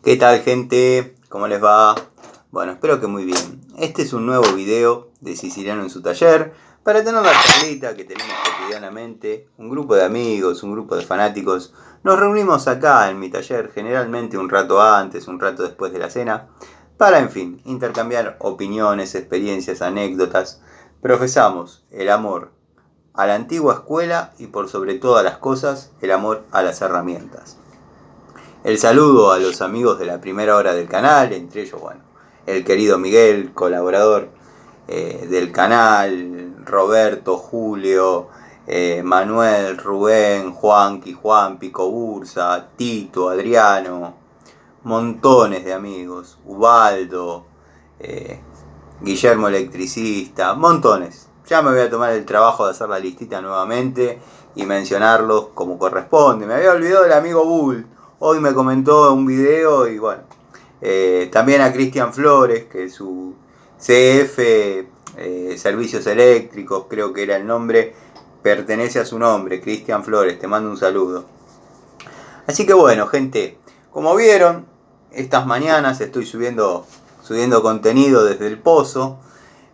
¿Qué tal, gente? ¿Cómo les va? Bueno, espero que muy bien. Este es un nuevo video de Siciliano en su taller para tener la charlita que tenemos cotidianamente. Un grupo de amigos, un grupo de fanáticos. Nos reunimos acá en mi taller, generalmente un rato antes, un rato después de la cena, para, en fin, intercambiar opiniones, experiencias, anécdotas. Profesamos el amor a la antigua escuela y, por sobre todas las cosas, el amor a las herramientas. El saludo a los amigos de la primera hora del canal, entre ellos, bueno, el querido Miguel, colaborador del canal, Roberto, Julio, Manuel, Rubén, Juanqui, Juanpi, Cobursa, Tito, Adriano, montones de amigos, Ubaldo, Guillermo Electricista, montones. Ya me voy a tomar el trabajo de hacer la listita nuevamente y mencionarlos como corresponde. Me había olvidado del amigo Bull. Hoy me comentó un video y bueno. También a Cristian Flores, que su CF Servicios Eléctricos, creo que era el nombre, pertenece a su nombre, Cristian Flores. Te mando un saludo. Así que bueno, gente, como vieron, estas mañanas estoy subiendo contenido desde el pozo.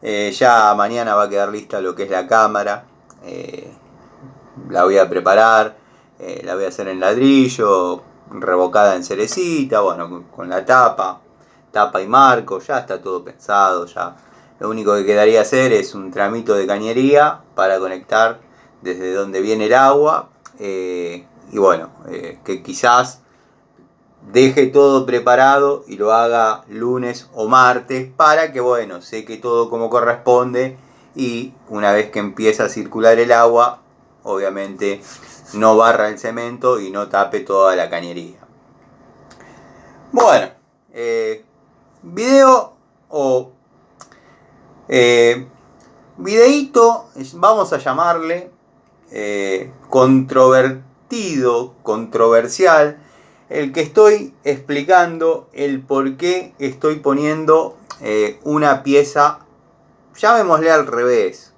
Ya mañana va a quedar lista lo que es la cámara. La voy a preparar. La voy a hacer en ladrillo, revocada en cerecita, bueno, con la tapa y marco. Ya está todo pensado. Ya lo único que quedaría hacer es un tramito de cañería para conectar desde donde viene el agua. Y bueno, que quizás deje todo preparado y lo haga lunes o martes para que, bueno, seque todo como corresponde y una vez que empieza a circular el agua, obviamente no barra el cemento y no tape toda la cañería. Bueno, video o videíto, vamos a llamarle controvertido, controversial, el que estoy explicando el por qué estoy poniendo una pieza, llamémosle al revés.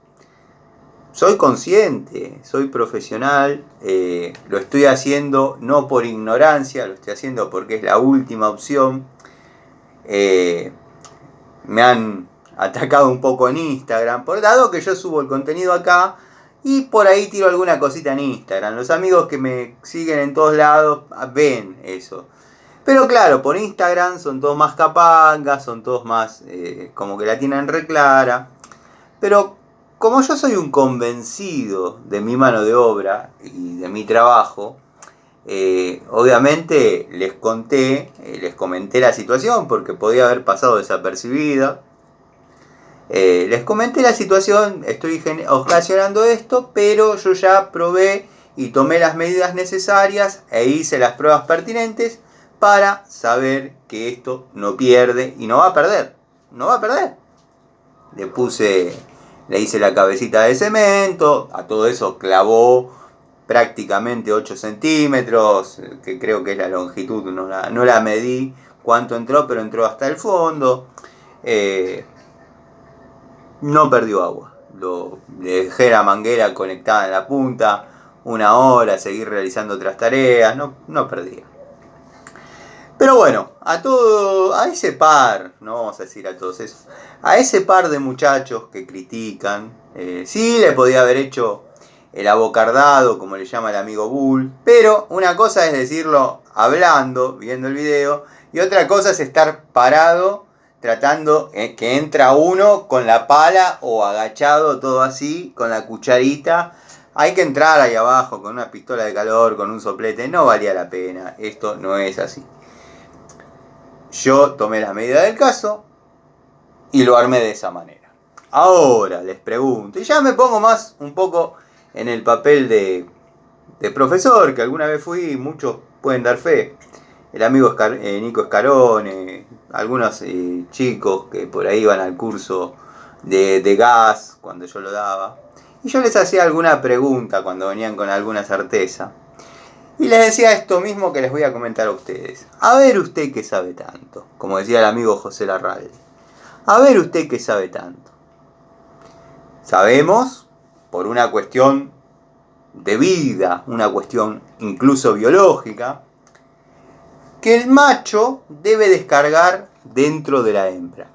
Soy consciente, soy profesional, lo estoy haciendo no por ignorancia, lo estoy haciendo porque es la última opción. Me han atacado un poco en Instagram, por dado que yo subo el contenido acá y por ahí tiro alguna cosita en Instagram. Los amigos que me siguen en todos lados ven eso. Pero claro, por Instagram son todos más capangas, son todos más como que la tienen re clara. Pero como yo soy un convencido de mi mano de obra y de mi trabajo, obviamente les comenté la situación porque podía haber pasado desapercibida. Les comenté la situación, estoy ocasionando esto, pero yo ya probé y tomé las medidas necesarias e hice las pruebas pertinentes para saber que esto no pierde y no va a perder. No va a perder. Le hice la cabecita de cemento, a todo eso clavó prácticamente 8 centímetros, que creo que es la longitud, no la medí cuánto entró, pero entró hasta el fondo. No perdió agua. Le dejé la manguera conectada en la punta, una hora, seguí realizando otras tareas, no perdía. Pero bueno, a ese par, no vamos a decir a todos eso, a ese par de muchachos que critican, sí le podía haber hecho el abocardado, como le llama el amigo Bull, pero una cosa es decirlo hablando, viendo el video, y otra cosa es estar parado tratando que entra uno con la pala o agachado, todo así, con la cucharita. Hay que entrar ahí abajo con una pistola de calor, con un soplete, no valía la pena, esto no es así. Yo tomé las medidas del caso y lo armé de esa manera. Ahora les pregunto, y ya me pongo más un poco en el papel de profesor, que alguna vez fui, muchos pueden dar fe. El amigo Nico Escarone, algunos chicos que por ahí iban al curso de gas cuando yo lo daba. Y yo les hacía alguna pregunta cuando venían con alguna certeza. Y les decía esto mismo que les voy a comentar a ustedes. A ver usted que sabe tanto, como decía el amigo José Larralde. A ver usted que sabe tanto. Sabemos, por una cuestión de vida, una cuestión incluso biológica, que el macho debe descargar dentro de la hembra.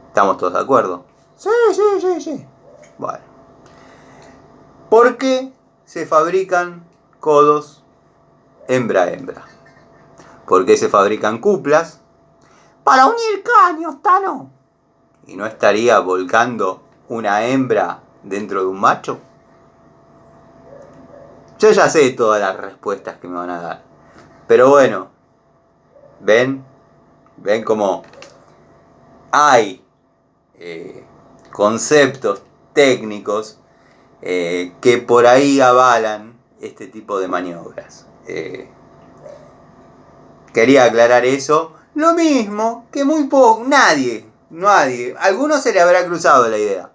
¿Estamos todos de acuerdo? Sí. Bueno. ¿Por qué se fabrican codos hembra-hembra? ¿Por qué se fabrican cuplas? Para unir caños, Tano. ¿Y no estaría volcando una hembra dentro de un macho? Yo ya sé todas las respuestas que me van a dar. Pero bueno, ven cómo hay conceptos técnicos que por ahí avalan este tipo de maniobras. Quería aclarar eso. Lo mismo que muy poco, nadie, a algunos se le habrá cruzado la idea,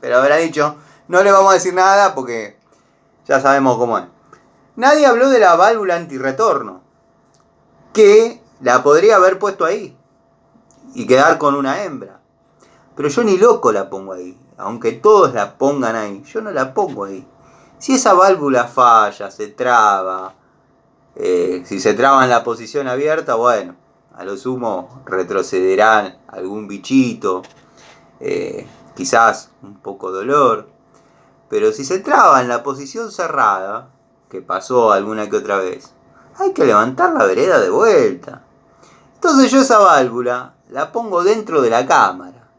pero habrá dicho, no le vamos a decir nada porque ya sabemos cómo es. Nadie habló de la válvula antirretorno, que la podría haber puesto ahí y quedar con una hembra. Pero yo ni loco la pongo ahí. Aunque todos la pongan ahí, yo no la pongo ahí. Si esa válvula falla, se traba, si se traba en la posición abierta, bueno, a lo sumo retrocederá algún bichito, quizás un poco dolor. Pero si se traba en la posición cerrada, que pasó alguna que otra vez, hay que levantar la vereda de vuelta. Entonces yo esa válvula la pongo dentro de la cámara.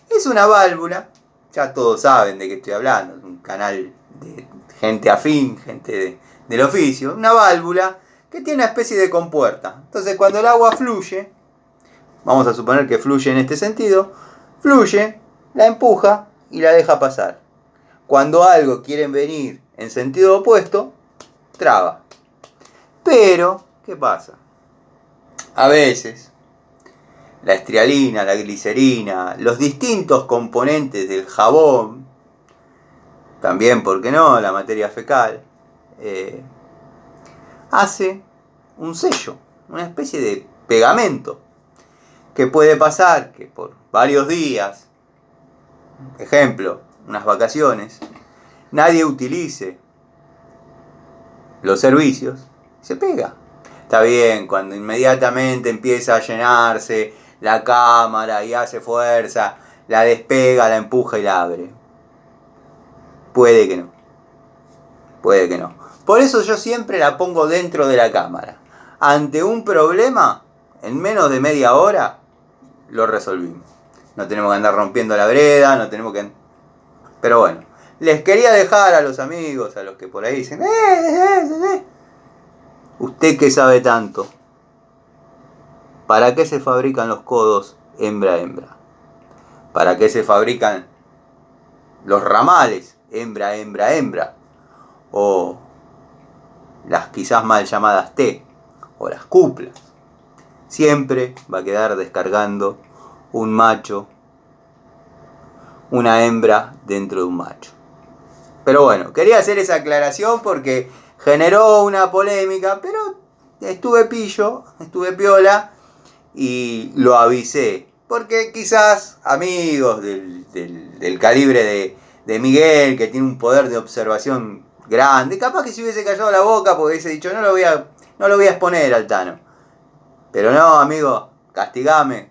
Es una válvula, ya todos saben de qué estoy hablando, es un canal de gente afín, gente del oficio, una válvula que tiene una especie de compuerta. Entonces cuando el agua fluye, vamos a suponer que fluye en este sentido, fluye, la empuja y la deja pasar. Cuando algo quiere venir en sentido opuesto, traba. Pero, ¿qué pasa? A veces, la estrialina, la glicerina, los distintos componentes del jabón, también, ¿por qué no?, la materia fecal, hace un sello, una especie de pegamento, que puede pasar que por varios días, ejemplo, unas vacaciones, nadie utilice los servicios, se pega. Está bien, cuando inmediatamente empieza a llenarse la cámara y hace fuerza, la despega, la empuja y la abre. Puede que no. Por eso yo siempre la pongo dentro de la cámara. Ante un problema, en menos de media hora, lo resolvimos. No tenemos que andar rompiendo la vereda, no tenemos que... Pero bueno, les quería dejar a los amigos, a los que por ahí dicen, usted que sabe tanto, ¿para qué se fabrican los codos hembra-hembra? ¿Para qué se fabrican los ramales hembra-hembra-hembra? O las quizás mal llamadas T, o las cuplas. Siempre va a quedar descargando un macho, una hembra dentro de un macho. Pero bueno, quería hacer esa aclaración porque generó una polémica, pero estuve piola y lo avisé. Porque quizás amigos del calibre de Miguel, que tiene un poder de observación grande, capaz que se hubiese callado la boca porque hubiese dicho no lo voy a exponer al Tano. Pero no, amigo, castigame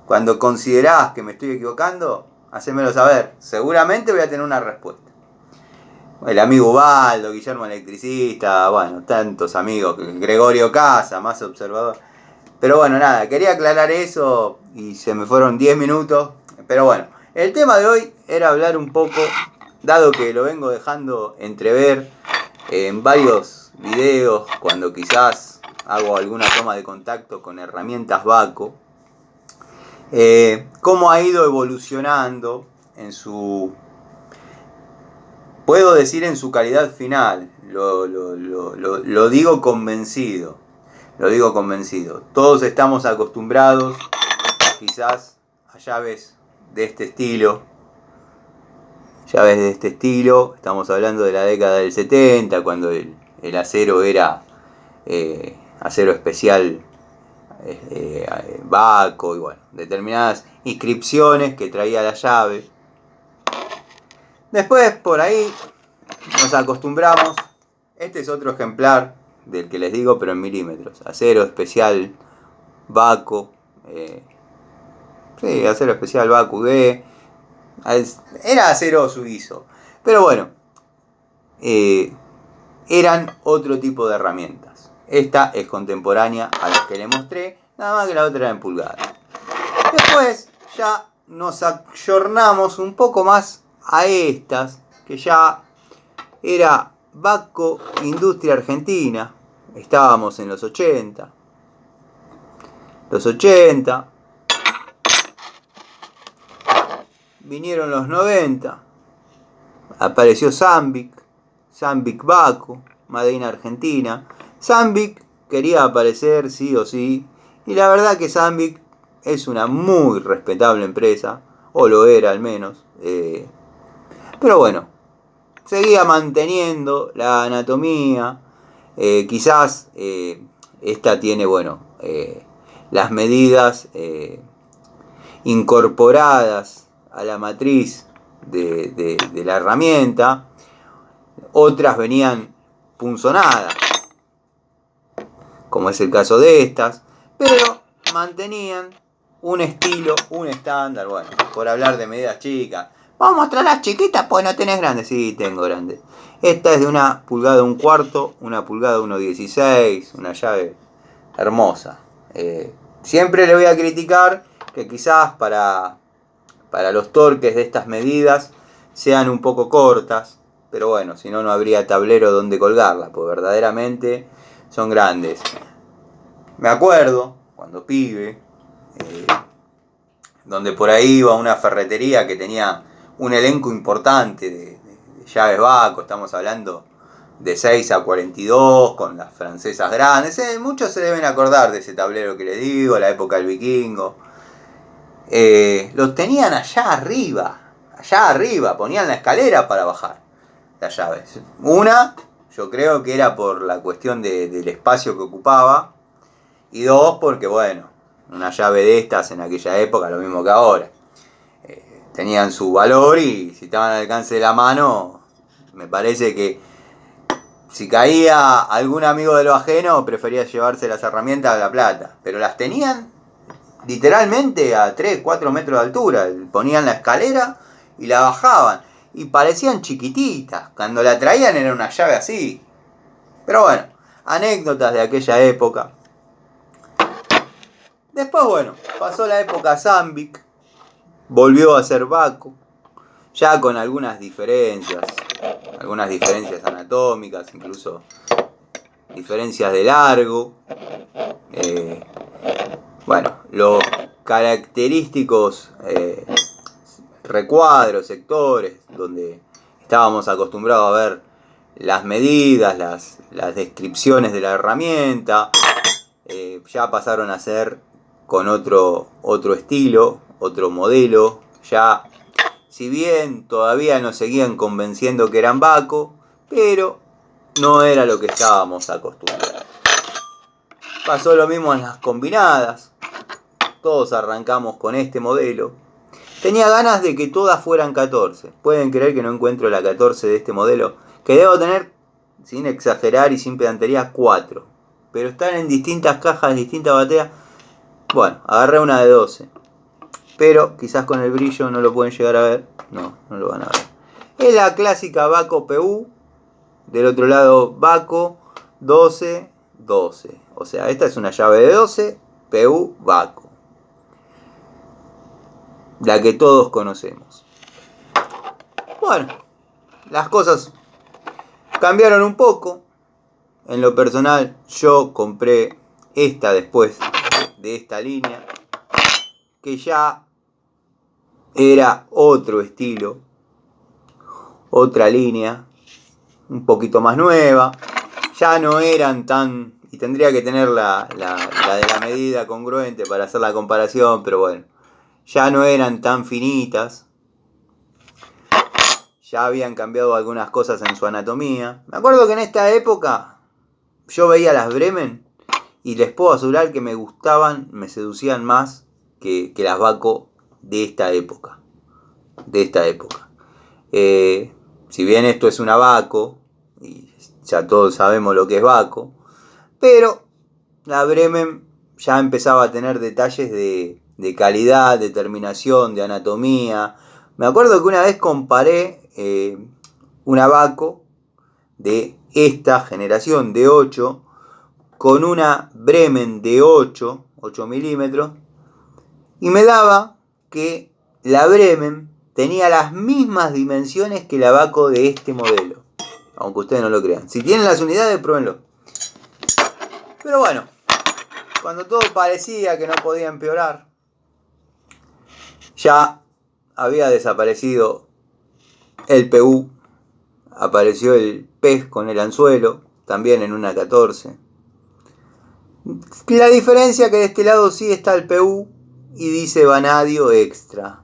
cuando considerás que me estoy equivocando, hacémelo saber. Seguramente voy a tener una respuesta. El amigo Ubaldo, Guillermo Electricista, bueno, tantos amigos, Gregorio Casa, más observador. Pero bueno, nada, quería aclarar eso y se me fueron 10 minutos. Pero bueno, el tema de hoy era hablar un poco, dado que lo vengo dejando entrever en varios videos, cuando quizás hago alguna toma de contacto con herramientas Baco, cómo ha ido evolucionando en su... Puedo decir en su calidad final, lo digo convencido, Todos estamos acostumbrados quizás a llaves de este estilo, estamos hablando de la década del 70, cuando el acero era acero especial Baco y bueno, determinadas inscripciones que traía la llave. Después por ahí nos acostumbramos. Este es otro ejemplar del que les digo, pero en milímetros. Acero especial Baco. Sí, acero especial Baco D. Era acero suizo. Pero bueno, eran otro tipo de herramientas. Esta es contemporánea a las que le mostré, nada más que la otra era en pulgadas. Después ya nos ayornamos un poco más a estas, que ya era Baco Industria Argentina. Estábamos en los 80. Los 80. Vinieron los 90. Apareció Zambic. Zambic Baco, Made in Argentina. Zambic quería aparecer sí o sí. Y la verdad que Zambic es una muy respetable empresa. O lo era al menos. Pero bueno, seguía manteniendo la anatomía. Quizás esta tiene, bueno, las medidas incorporadas a la matriz de la herramienta. Otras venían punzonadas, como es el caso de estas, pero mantenían un estilo, un estándar. Bueno, por hablar de medidas chicas, vamos a mostrar las chiquitas, pues no tenés grandes. Sí, tengo grandes. Esta es de 1 pulgada 1/4, 1 pulgada 1/16, una llave hermosa. Siempre le voy a criticar que quizás para los torques de estas medidas sean un poco cortas. Pero bueno, si no, no habría tablero donde colgarla, pues verdaderamente son grandes. Me acuerdo, cuando pibe, donde por ahí iba a una ferretería que tenía un elenco importante de llaves Baco, estamos hablando de 6 a 42, con las francesas grandes. Muchos se deben acordar de ese tablero que les digo, la época del vikingo. Los tenían allá arriba, ponían la escalera para bajar las llaves. Una, yo creo que era por la cuestión del espacio que ocupaba. Y dos, porque bueno, una llave de estas en aquella época, lo mismo que ahora, tenían su valor y si estaban al alcance de la mano, me parece que si caía algún amigo de lo ajeno, prefería llevarse las herramientas a La Plata. Pero las tenían literalmente a 3, 4 metros de altura. Ponían la escalera y la bajaban. Y parecían chiquititas. Cuando la traían era una llave así. Pero bueno, anécdotas de aquella época. Después, bueno, pasó la época Zambic. Volvió a ser Baco. Ya con algunas diferencias. Algunas diferencias anatómicas, incluso diferencias de largo. Bueno, los característicos recuadros, sectores, donde estábamos acostumbrados a ver las medidas, las descripciones de la herramienta, ya pasaron a ser con otro estilo, otro modelo. Ya, si bien todavía nos seguían convenciendo que eran Baco, pero no era lo que estábamos acostumbrados. Pasó lo mismo en las combinadas. Todos arrancamos con este modelo. Tenía ganas de que todas fueran 14. Pueden creer que no encuentro la 14 de este modelo, que debo tener, sin exagerar y sin pedantería, 4. Pero están en distintas cajas, distintas bateas. Bueno, agarré una de 12. Pero quizás con el brillo no lo pueden llegar a ver. No lo van a ver. Es la clásica Baco PU. Del otro lado Baco 12, 12. O sea, esta es una llave de 12, PU Baco. La que todos conocemos. Bueno, las cosas cambiaron un poco. En lo personal, yo compré esta después de esta línea, que ya era otro estilo, otra línea, un poquito más nueva. Ya no eran tan... Y tendría que tener la de la medida congruente para hacer la comparación, pero bueno. Ya no eran tan finitas. Ya habían cambiado algunas cosas en su anatomía. Me acuerdo que en esta época yo veía las Bremen y les puedo asegurar que me gustaban, me seducían más que las Baco de esta época. Si bien esto es una Baco, y ya todos sabemos lo que es Baco, Pero la Bremen ya empezaba a tener detalles de calidad, de terminación, de anatomía. Me acuerdo que una vez comparé una Bahco de esta generación de 8 con una Bremen de 8 milímetros, y me daba que la Bremen tenía las mismas dimensiones que la Bahco de este modelo, aunque ustedes no lo crean. Si tienen las unidades, pruébenlo. Pero bueno, cuando todo parecía que no podía empeorar, ya había desaparecido el PU, apareció el pez con el anzuelo, también en una 14. La diferencia que de este lado sí está el PU y dice vanadio extra.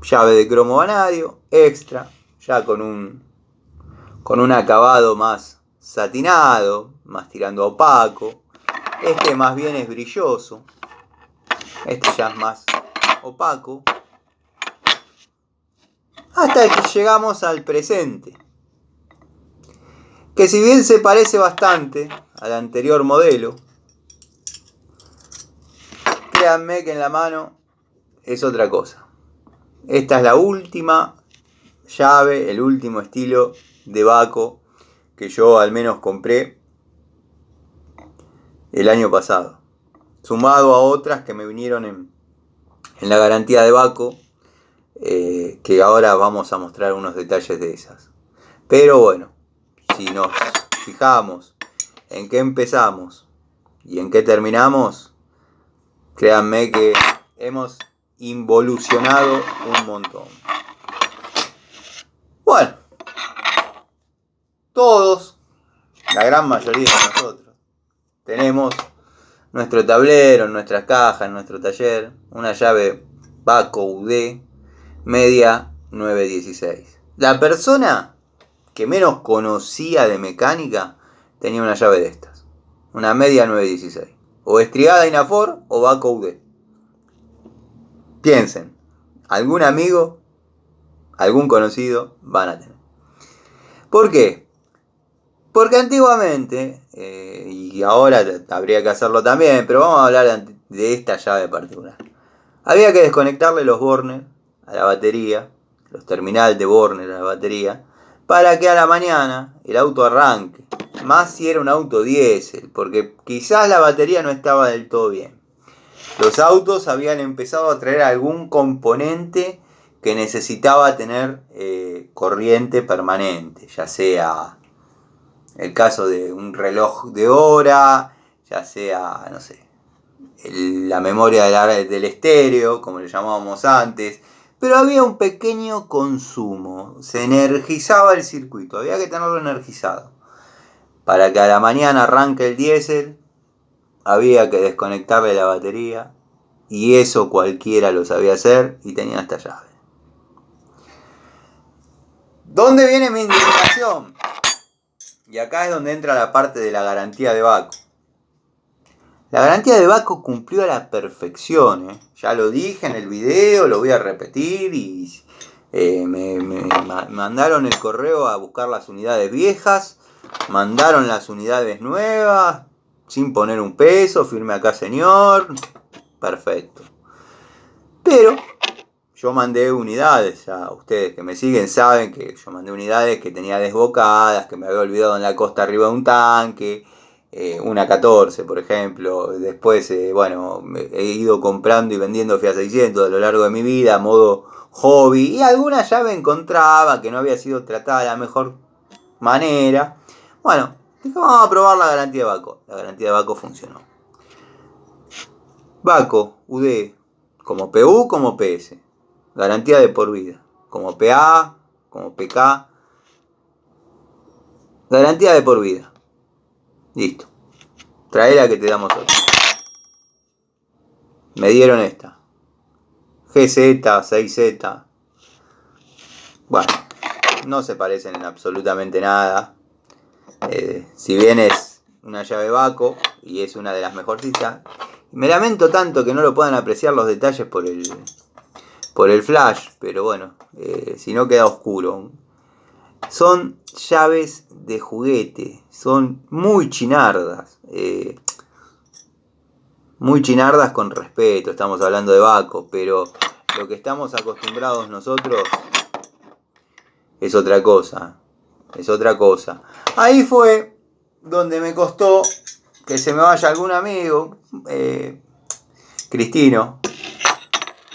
Llave de cromo vanadio extra, ya con un acabado más satinado, más tirando a opaco. Este más bien es brilloso. Este ya es más opaco. Hasta que llegamos al presente, que si bien se parece bastante al anterior modelo, créanme que en la mano es otra cosa. Esta es la última llave, el último estilo de Bahco que yo al menos compré el año pasado, sumado a otras que me vinieron en la garantía de Bahco, que ahora vamos a mostrar unos detalles de esas. Pero bueno, si nos fijamos en qué empezamos y en qué terminamos, créanme que hemos involucionado un montón. Bueno, todos, la gran mayoría de nosotros, tenemos nuestro tablero, en nuestras cajas, en nuestro taller, una llave Bahco UD media 916. La persona que menos conocía de mecánica tenía una llave de estas, una media 916, o estrigada Inafor o Bahco UD. Piensen, algún amigo, algún conocido van a tener. ¿Por qué? Porque antiguamente, y ahora habría que hacerlo también, pero vamos a hablar de esta llave particular. Había que desconectarle los Bornes a la batería, los terminales de Bornes a la batería, para que a la mañana el auto arranque. Más si era un auto diésel, porque quizás la batería no estaba del todo bien. Los autos habían empezado a traer algún componente que necesitaba tener corriente permanente, ya sea el caso de un reloj de hora, ya sea, no sé, la memoria del estéreo, como le llamábamos antes, pero había un pequeño consumo, se energizaba el circuito, había que tenerlo energizado. Para que a la mañana arranque el diésel, había que desconectarle la batería, y eso cualquiera lo sabía hacer y tenía esta llave. ¿Dónde viene mi indignación? Y acá es donde entra la parte de la garantía de Bahco. La garantía de Bahco cumplió a la perfección, ya lo dije en el video, lo voy a repetir, y me mandaron el correo a buscar las unidades viejas, mandaron las unidades nuevas, sin poner un peso, firme acá señor, perfecto. Pero yo mandé unidades, ya ustedes que me siguen saben que yo mandé unidades que tenía desbocadas, que me había olvidado en la costa arriba de un tanque, una 14 por ejemplo. Después, bueno, he ido comprando y vendiendo Fiat 600 a lo largo de mi vida, a modo hobby, y alguna llave encontraba que no había sido tratada de la mejor manera. Bueno, dije, vamos a probar la garantía de Bahco. La garantía de Bahco funcionó. Bahco, UD, como PU, como PS. Garantía de por vida. Como PA, como PK. Garantía de por vida. Listo. Traela que te damos otra. Me dieron esta. GZ, 6Z. Bueno, no se parecen en absolutamente nada. Si bien es una llave Bahco y es una de las mejorcitas, me lamento tanto que no lo puedan apreciar los detalles por el flash, pero bueno, si no queda oscuro. son llaves de juguete, son muy chinardas. Muy chinardas con respeto, estamos hablando de Baco, pero lo que estamos acostumbrados nosotros es otra cosa. Es otra cosa. Ahí fue donde me costó que se me vaya algún amigo, Cristino,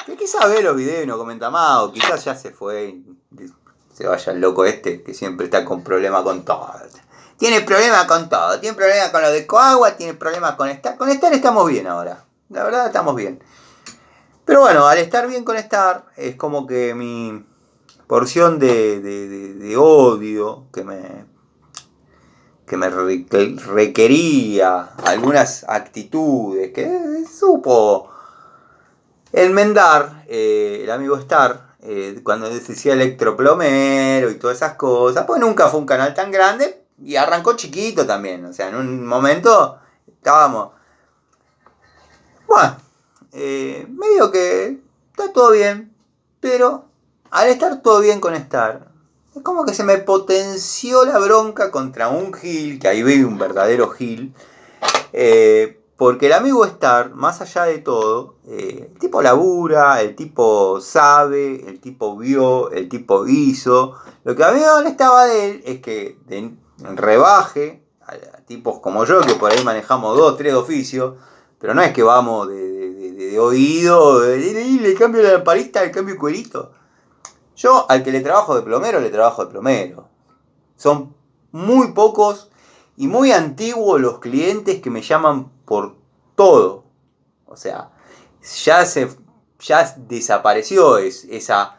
que quizás ve los videos y no comenta más, o quizás ya se fue y se vaya el loco este que siempre está con problemas con todo. Tiene problemas con todo, tiene problemas con lo de Coagua, tiene problemas con Star. Con Star estamos bien ahora, la verdad estamos bien. Pero bueno, al estar bien con Star, es como que mi porción de odio que me requería algunas actitudes que supo enmendar el amigo Star cuando decía electroplomero y todas esas cosas, pues nunca fue un canal tan grande y arrancó chiquito también, o sea, en un momento estábamos, bueno, medio que está todo bien, pero al estar todo bien con Star, es como que se me potenció la bronca contra un Gil, que ahí vi un verdadero Gil, porque el amigo Star, más allá de todo, el tipo labura, el tipo sabe, el tipo vio, el tipo hizo. Lo que a mí me molestaba de él es que rebaje a tipos como yo, que por ahí manejamos 2, 3 oficios, pero no es que vamos de oído, le cambio la lamparita, le cambio el cuerito. Yo al que le trabajo de plomero, le trabajo de plomero. Son muy pocos y muy antiguos los clientes que me llaman por todo. O sea, ya desapareció esa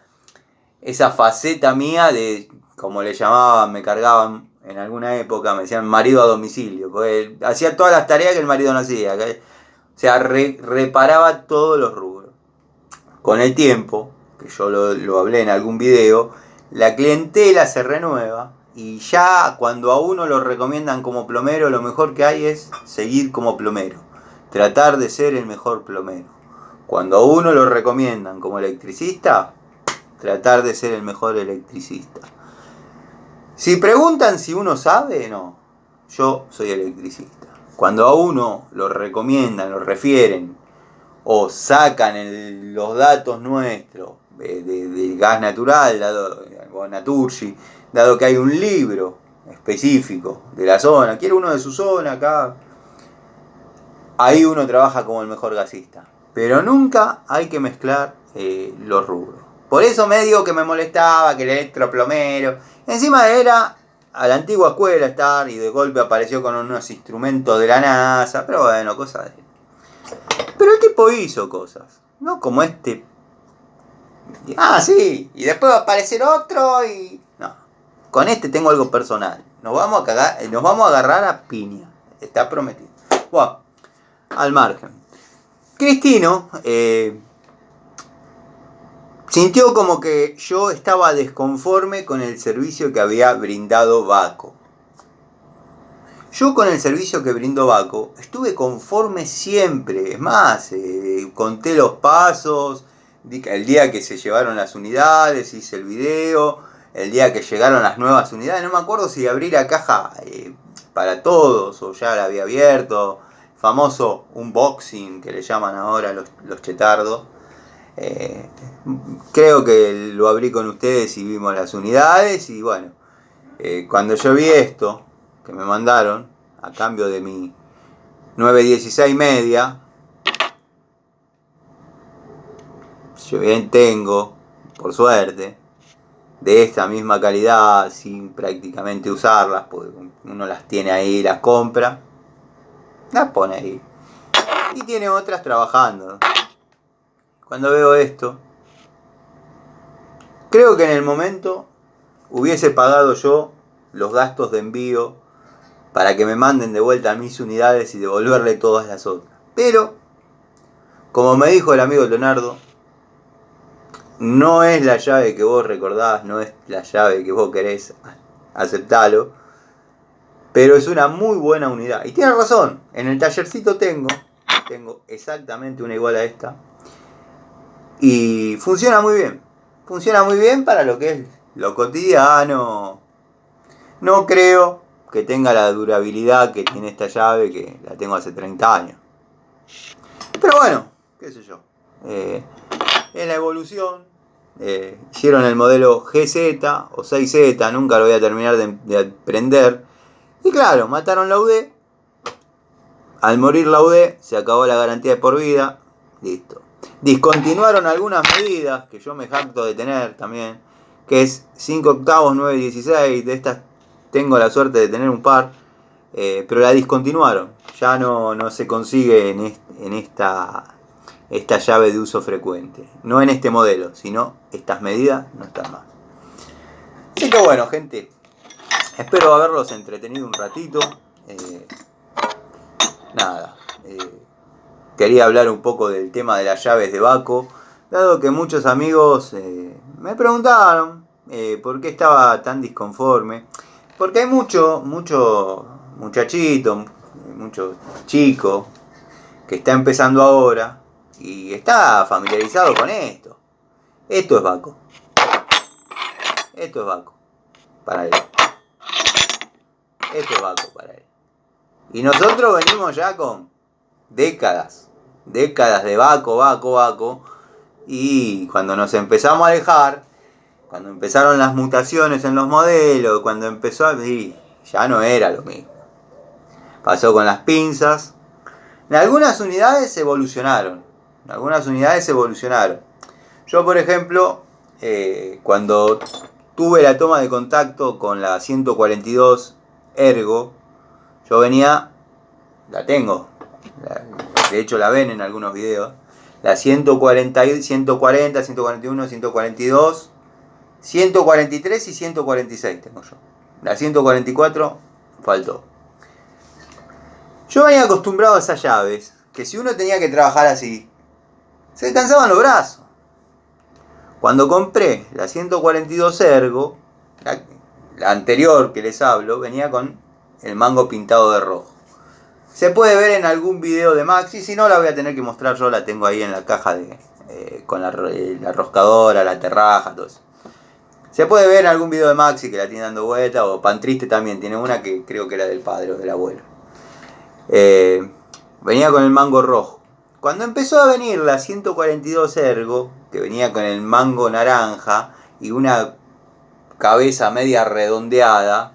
faceta mía de, como le llamaban, me cargaban en alguna época, me decían marido a domicilio. Porque hacía todas las tareas que el marido no hacía. O sea, reparaba todos los rubros. Con el tiempo, que yo lo hablé en algún video, la clientela se renueva y ya cuando a uno lo recomiendan como plomero, lo mejor que hay es seguir como plomero. Tratar de ser el mejor plomero. Cuando a uno lo recomiendan como electricista, tratar de ser el mejor electricista. Si preguntan si uno sabe, no. Yo soy electricista. Cuando a uno lo recomiendan, lo refieren, o sacan los datos nuestros de gas natural, o Naturgy, dado que hay un libro específico de la zona, quiere uno de su zona acá, ahí uno trabaja como el mejor gasista. Pero nunca hay que mezclar los rubros. Por eso me digo que me molestaba, que el electroplomero, encima era a la antigua escuela estar y de golpe apareció con unos instrumentos de la NASA, pero bueno, cosas de... Pero el tipo hizo cosas, no como este. Ah, sí, y después va a aparecer otro y... No, con este tengo algo personal. Nos vamos a cagar, nos vamos a agarrar a piña. Está prometido. Bueno, al margen. Cristino sintió como que yo estaba desconforme con el servicio que había brindado Baco. Yo con el servicio que brindó Baco estuve conforme siempre. Es más, conté los pasos. El día que se llevaron las unidades, hice el video. El día que llegaron las nuevas unidades. No me acuerdo si abrí la caja para todos o ya la había abierto. Famoso unboxing que le llaman ahora los chetardos. Creo que lo abrí con ustedes y vimos las unidades. Y bueno, cuando yo vi esto que me mandaron a cambio de mi 916 media, yo bien tengo, por suerte, de esta misma calidad sin prácticamente usarlas, porque uno las tiene ahí, las compra, las pone ahí y tiene otras trabajando. Cuando veo esto, creo que en el momento hubiese pagado yo los gastos de envío para que me manden de vuelta a mis unidades y devolverle todas las otras. Pero, como me dijo el amigo Leonardo, no es la llave que vos recordás, no es la llave que vos querés, aceptalo, pero es una muy buena unidad. Y tiene razón, en el tallercito tengo exactamente una igual a esta. Y funciona muy bien para lo que es lo cotidiano. No creo que tenga la durabilidad que tiene esta llave, que la tengo hace 30 años. Pero bueno, qué sé yo. En la evolución, hicieron el modelo GZ o 6Z, nunca lo voy a terminar de aprender. Y claro, mataron la UD. Al morir la UD, se acabó la garantía de por vida. Listo. Discontinuaron algunas medidas que yo me jacto de tener también, que es 5 octavos, 9 y 16. De estas tengo la suerte de tener un par, pero la discontinuaron. Ya no se consigue en esta llave de uso frecuente. No en este modelo, sino estas medidas no están más. Así que bueno, gente, espero haberlos entretenido un ratito. Nada. Quería hablar un poco del tema de las llaves de Baco, dado que muchos amigos me preguntaron por qué estaba tan disconforme. Porque hay mucho muchachito, mucho chico que está empezando ahora y está familiarizado con esto. Esto es Baco. Esto es Baco para él. Esto es Baco para él. Y nosotros venimos ya con décadas de Baco. Y cuando nos empezamos a alejar, cuando empezaron las mutaciones en los modelos, cuando empezó a... Sí, ya no era lo mismo. Pasó con las pinzas. En algunas unidades evolucionaron. Yo, por ejemplo, cuando tuve la toma de contacto con la 142 Ergo, yo venía... La tengo. De hecho la ven en algunos videos. La 140, 141, 142, 143 y 146 tengo yo. La 144 faltó. Yo venía acostumbrado a esas llaves, que si uno tenía que trabajar así, se le cansaban los brazos. Cuando compré la 142 Ergo, la anterior que les hablo, venía con el mango pintado de rojo. Se puede ver en algún video de Maxi, si no la voy a tener que mostrar yo, la tengo ahí en la caja con la roscadora, la terraja, todo eso. Se puede ver en algún video de Maxi que la tiene dando vuelta, o Pantriste también, tiene una que creo que era del padre o del abuelo. Venía con el mango rojo. Cuando empezó a venir la 142 Ergo, que venía con el mango naranja y una cabeza media redondeada,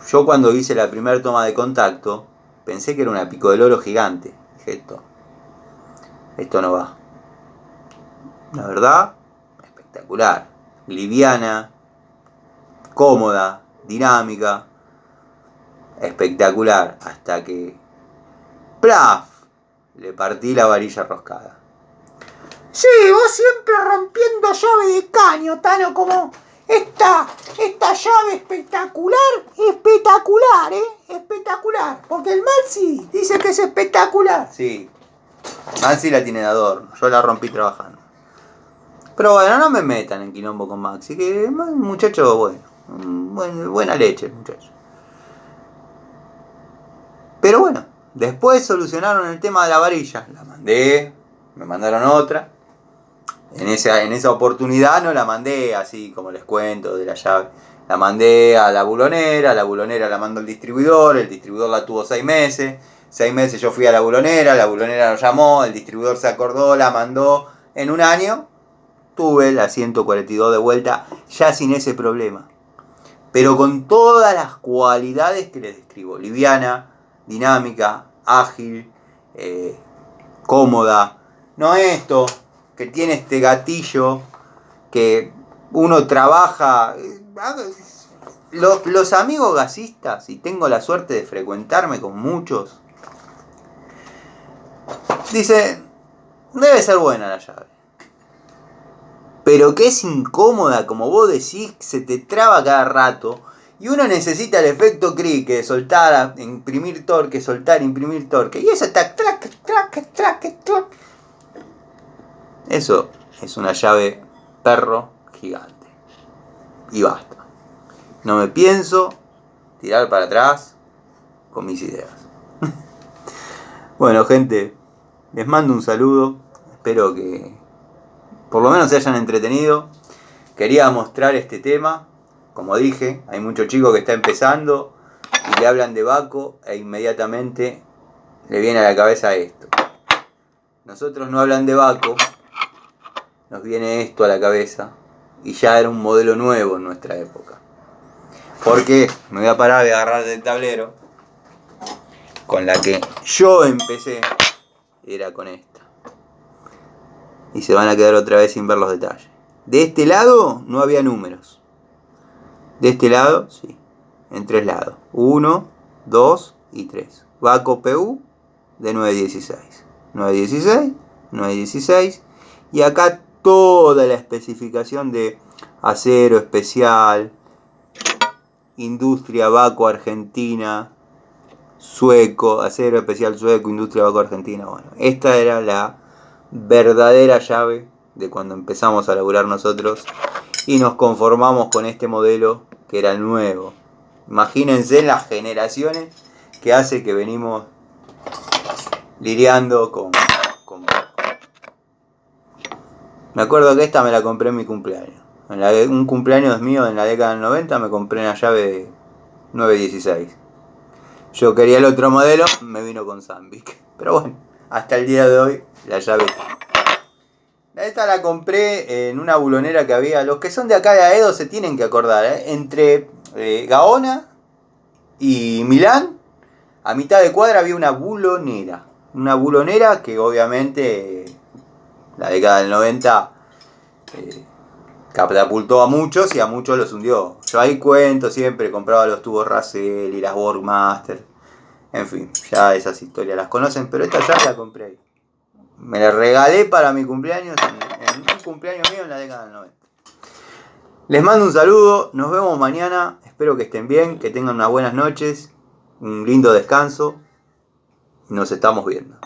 yo cuando hice la primera toma de contacto, pensé que era una pico del oro gigante. Dije, esto no va. La verdad, espectacular. Liviana, cómoda, dinámica. Espectacular. Hasta que... ¡plaf! Le partí la varilla roscada. Sí, vos siempre rompiendo llave de caño, Tano, como... Esta llave espectacular, espectacular, porque el Maxi dice que es espectacular. Sí, Maxi la tiene de adorno, yo la rompí trabajando. Pero bueno, no me metan en quilombo con Maxi, que es un muchacho bueno, buena leche el muchacho. Pero bueno, después solucionaron el tema de la varilla, la mandé, me mandaron otra. En esa oportunidad no la mandé así como les cuento de la llave. La mandé a la bulonera la mandó al distribuidor, el distribuidor la tuvo 6 meses. 6 meses yo fui a la bulonera nos llamó, el distribuidor se acordó, la mandó. En un año tuve la 142 de vuelta, ya sin ese problema. Pero con todas las cualidades que les describo. Liviana, dinámica, ágil, cómoda. No esto... que tiene este gatillo que uno trabaja. Los amigos gasistas, y tengo la suerte de frecuentarme con muchos, dicen, debe ser buena la llave, pero que es incómoda, como vos decís, se te traba cada rato, y uno necesita el efecto cricket, soltar, imprimir torque, soltar, imprimir torque, y eso está track. Eso es una llave perro gigante. Y basta. No me pienso tirar para atrás con mis ideas. Bueno, gente, les mando un saludo. Espero que por lo menos se hayan entretenido. Quería mostrar este tema como dije, hay muchos chicos que está empezando y le hablan de Baco e inmediatamente le viene a la cabeza esto. Nosotros no hablan de Baco, nos viene esto a la cabeza y ya era un modelo nuevo en nuestra época. Porque me voy a parar y agarrar del tablero. Con la que yo empecé era con esta. Y se van a quedar otra vez sin ver los detalles. De este lado no había números. De este lado, sí. En 3 lados. 1, 2 y 3. Baco PU de 916. 916, 916. Y acá toda la especificación de acero especial, industria Baco Argentina, sueco, acero especial sueco, industria Baco Argentina. Bueno, esta era la verdadera llave de cuando empezamos a laburar nosotros y nos conformamos con este modelo que era el nuevo. Imagínense las generaciones que hace que venimos lidiando con Baco. Me acuerdo que esta me la compré en mi cumpleaños. Un cumpleaños mío en la década del 90 me compré una llave de 916. Yo quería el otro modelo, me vino con Zambic. Pero bueno, hasta el día de hoy la llave. Esta la compré en una bulonera que había. Los que son de acá de Aedo se tienen que acordar, entre Gaona y Milán, a mitad de cuadra había una bulonera. Una bulonera que obviamente la década del 90 catapultó a muchos y a muchos los hundió. Yo ahí cuento siempre, compraba los tubos Racel y las Workmaster. En fin, ya esas historias las conocen, pero esta ya la compré ahí. Me la regalé para mi cumpleaños, en un cumpleaños mío en la década del 90. Les mando un saludo, nos vemos mañana, espero que estén bien, que tengan unas buenas noches, un lindo descanso, y nos estamos viendo.